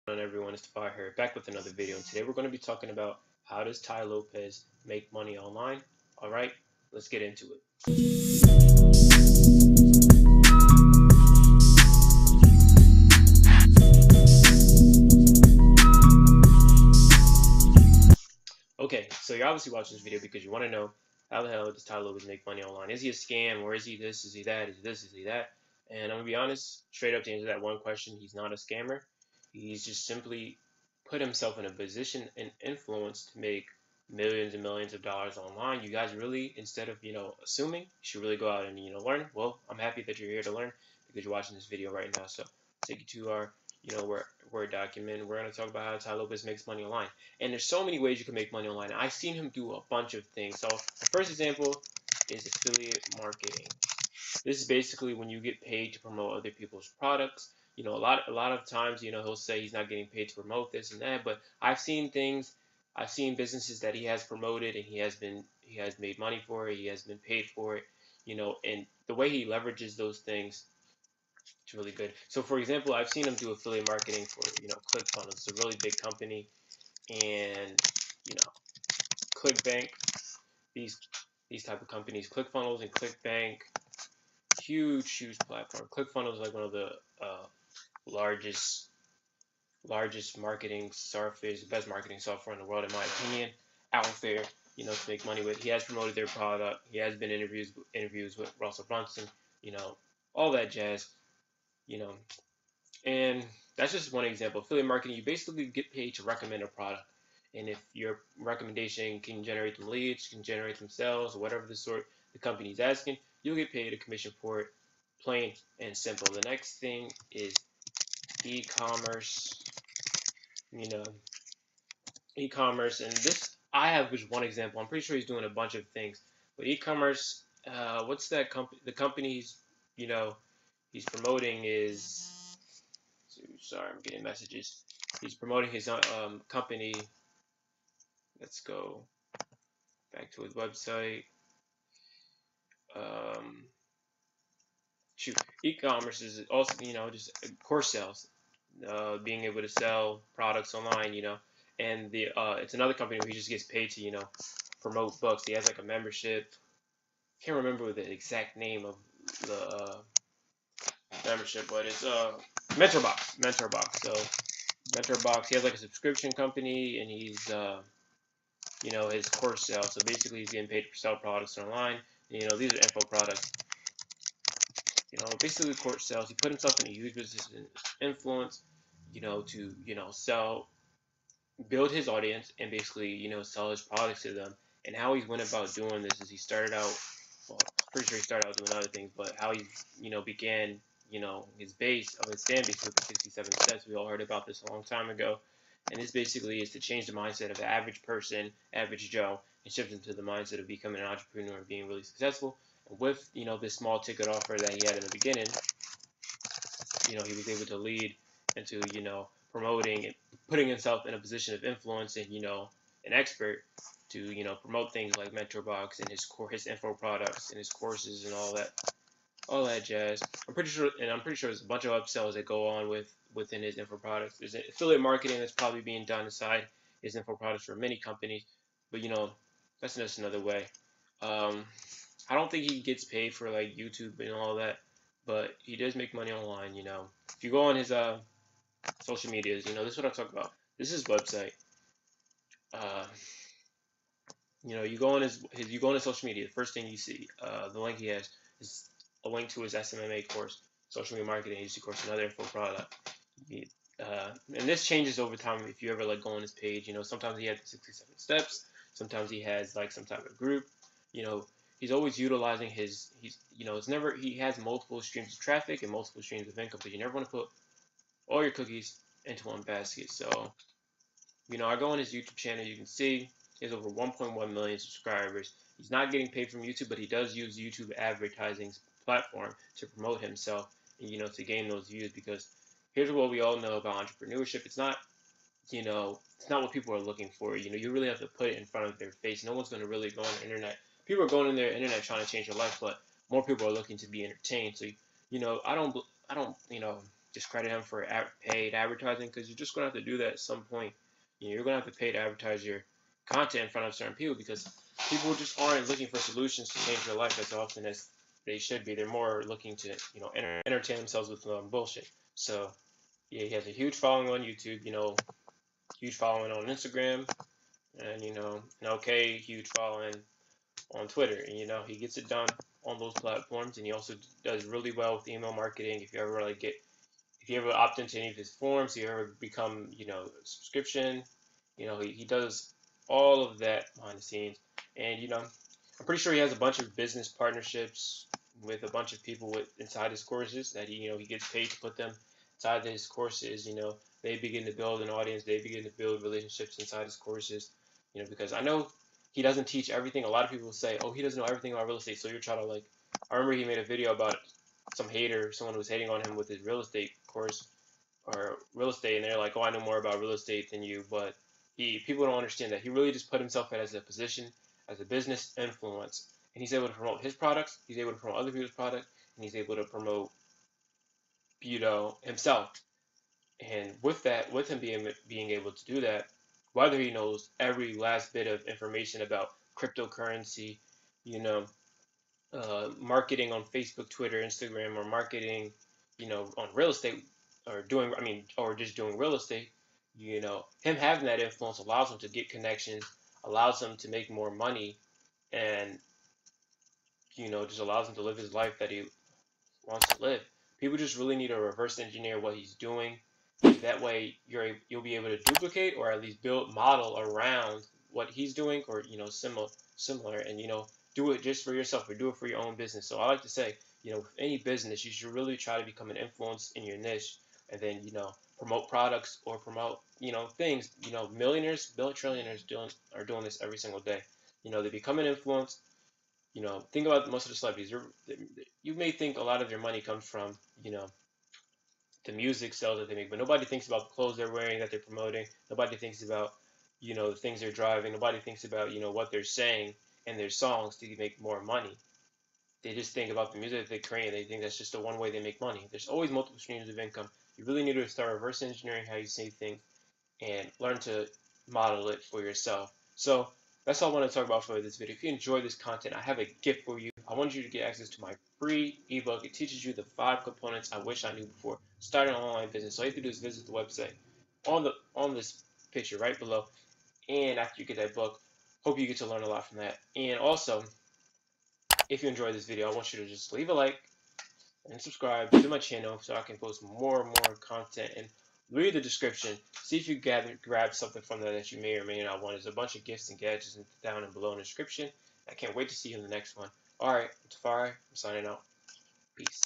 On everyone, it's Tafari here, back with another video, and today we're going to be talking about how does Tai Lopez make money online. Alright, let's get into it. Okay, so you're obviously watching this video because you want to know how the hell does Tai Lopez make money online? Is he a scam, or is he this, is he that, is he this, is he that? And I'm going to be honest, straight up to answer that one question, he's not a scammer. He's just simply put himself in a position and influence to make millions and millions of dollars online. You guys really, instead of assuming, you should really go out and learn. Well, I'm happy that you're here to learn because you're watching this video right now. So take you to our Word document. We're going to talk about how Tai Lopez makes money online. And there's so many ways you can make money online. I've seen him do a bunch of things. So the first example is affiliate marketing. This is basically when you get paid to promote other people's products. A lot of times, he'll say he's not getting paid to promote this and that, but I've seen businesses that he has promoted and he has made money for it, he has been paid for it, and the way he leverages those things, it's really good. So for example, I've seen him do affiliate marketing for, ClickFunnels. It's a really big company, and, ClickBank, these type of companies, ClickFunnels and ClickBank, huge platform. ClickFunnels is like one of the largest marketing software, the best marketing software in the world, in my opinion, out there, to make money with. He has promoted their product. He has been interviews with Russell Brunson, all that jazz, and that's just one example. Affiliate marketing, you basically get paid to recommend a product. And if your recommendation can generate them leads, can generate them sales, or whatever the company's asking, you'll get paid a commission for it, plain and simple. The next thing is e-commerce. E-commerce, and this I have just one example. I'm pretty sure he's doing a bunch of things, but e-commerce, what's that company? The company he's promoting is. Sorry, I'm getting messages. He's promoting his company. Let's go back to his website. E-commerce is also just course sales, being able to sell products online, and it's another company where he just gets paid to promote books. He has like a membership. Can't remember the exact name of the membership, but it's Mentorbox. So Mentorbox, he has like a subscription company, and he's his course sales. So basically, he's getting paid to sell products online. These are info products. Basically course sales. He put himself in a huge business influence, to sell, build his audience, and basically sell his products to them. And how he went about doing this is he started out. Well, I'm pretty sure he started out doing other things, but how he began his base of his fan base with the 67 steps. We all heard about this a long time ago. And this basically is to change the mindset of the average person, average Joe, and shift into the mindset of becoming an entrepreneur and being really successful. And with this small ticket offer that he had in the beginning, he was able to lead into promoting and putting himself in a position of influence and an expert to promote things like Mentorbox and his info products and his courses and all that jazz. I'm pretty sure there's a bunch of upsells that go on within his info products. There's affiliate marketing that's probably being done inside his info products for many companies, but that's just another way. I don't think he gets paid for like YouTube and all that, but he does make money online. If you go on his social medias, this is what I'm talking about. This is his website. You go on his social media. The first thing you see, the link he has is a link to his SMMA course, social media marketing agency course, another info product. And this changes over time if you ever go on his page. Sometimes he has the 67 steps. Sometimes he has like some type of group. He's always utilizing he has multiple streams of traffic and multiple streams of income, but you never want to put all your cookies into one basket. So, I go on his YouTube channel, you can see he has over 1.1 million subscribers. He's not getting paid from YouTube, but he does use YouTube advertising platform to promote himself and, to gain those views, because here's what we all know about entrepreneurship. It's not what people are looking for. You really have to put it in front of their face. No one's going to really go on the internet. People are going on their internet trying to change their life, but more people are looking to be entertained. So, I don't discredit him for paid advertising, because you're just going to have to do that at some point. You're going to have to pay to advertise your content in front of certain people, because people just aren't looking for solutions to change their life as often as they should be. They're more looking to, entertain themselves with bullshit. So yeah, he has a huge following on YouTube, huge following on Instagram, and an okay huge following on Twitter. And he gets it done on those platforms, and he also does really well with email marketing. If you ever opt into any of his forums, if you ever become, a subscription, he does all of that behind the scenes. And I'm pretty sure he has a bunch of business partnerships with a bunch of people inside his courses that he gets paid to put them inside his courses. They begin to build an audience, they begin to build relationships inside his courses. Because I know he doesn't teach everything. A lot of people say, oh, he doesn't know everything about real estate, so you're trying to I remember he made a video about some hater, someone who was hating on him with his real estate course or real estate, and they're like, oh, I know more about real estate than you. But people don't understand that he really just put himself in as a position, as a business influence, and he's able to promote his products, he's able to promote other people's products, and he's able to promote himself. And with him being able to do that, whether he knows every last bit of information about cryptocurrency, marketing on Facebook, Twitter, Instagram, or marketing, on real estate, or just doing real estate, him having that influence allows him to get connections, allows him to make more money, and just allows him to live his life that he wants to live. People just really need to reverse engineer what he's doing. That way, you'll be able to duplicate or at least model around what he's doing, or similar, and do it just for yourself or do it for your own business. So I like to say, with any business, you should really try to become an influence in your niche, and then promote products or promote things. Millionaires, trillionaires are doing this every single day. They become an influence. Think about most of the celebrities. You may think a lot of their money comes from the music sales that they make, but nobody thinks about the clothes they're wearing that they're promoting. Nobody thinks about the things they're driving. Nobody thinks about what they're saying in their songs to make more money. They just think about the music that they create. They think that's just the one way they make money. There's always multiple streams of income. You really need to start reverse engineering how you say things and learn to model it for yourself. So that's all I want to talk about for this video. If you enjoyed this content, I have a gift for you. I want you to get access to my free ebook. It teaches you the 5 components I wish I knew before starting an online business. So all you have to do is visit the website on this picture right below. And after you get that book, hope you get to learn a lot from that. And also, if you enjoyed this video, I want you to just leave a like and subscribe to my channel so I can post more and more content, and read the description. See if you grab something from there that you may or may not want. There's a bunch of gifts and gadgets down and below in the description. I can't wait to see you in the next one. Alright, I'm Tafari. I'm signing out. Peace.